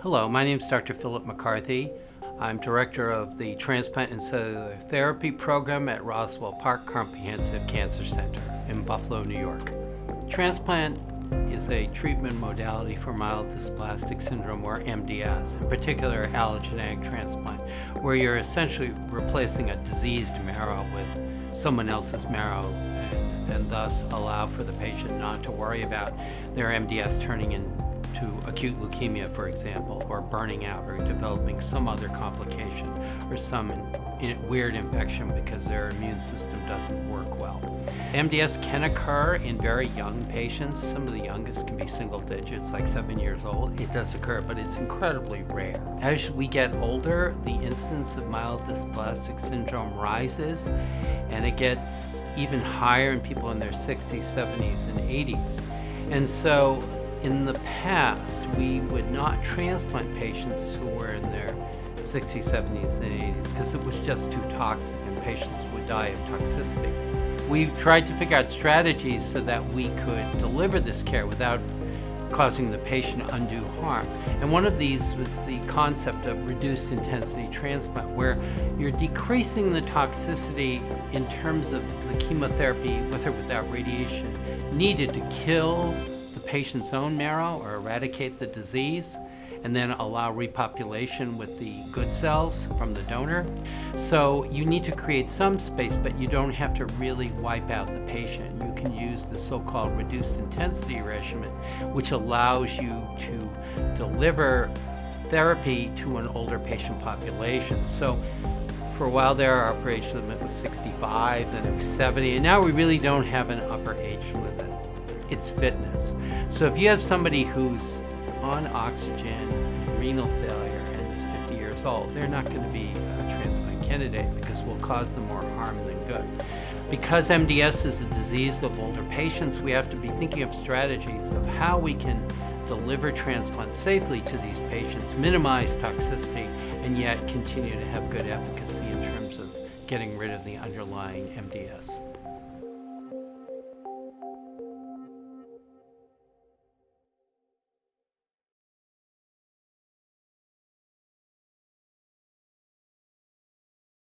Hello, my name is Dr. Philip McCarthy. I'm director of the Transplant and Cellular Therapy program at Roswell Park Comprehensive Cancer Center in Buffalo, New York. Transplant is a treatment modality for Mild Dysplastic Syndrome, or MDS, in particular allogeneic transplant, where you're essentially replacing a diseased marrow with someone else's marrow and thus allow for the patient not to worry about their MDS turning into acute leukemia, for example, or burning out or developing some other complication or some weird infection because their immune system doesn't work well. MDS can occur in very young patients. Some of the youngest can be single digits, like 7 years old. It does occur, but it's incredibly rare. As we get older, the incidence of mild dysplastic syndrome rises, and it gets even higher in people in their 60s, 70s, and 80s. And so in the past, we would not transplant patients who were in their 60s, 70s, and 80s because it was just too toxic and patients would die of toxicity. We tried to figure out strategies so that we could deliver this care without causing the patient undue harm. And one of these was the concept of reduced intensity transplant, where you're decreasing the toxicity in terms of the chemotherapy, with or without radiation, needed to kill the patient's own marrow or eradicate the disease, and then allow repopulation with the good cells from the donor. So you need to create some space, but you don't have to really wipe out the patient. You can use the so-called reduced intensity regimen, which allows you to deliver therapy to an older patient population. So for a while there, our upper age limit was 65, then it was 70, and now we really don't have an upper age limit. It's fitness. So if you have somebody who's on oxygen, renal failure, and is 50 years old, they're not going to be a transplant candidate because we'll cause them more harm than good. Because MDS is a disease of older patients, we have to be thinking of strategies of how we can deliver transplant safely to these patients, minimize toxicity, and yet continue to have good efficacy in terms of getting rid of the underlying MDS.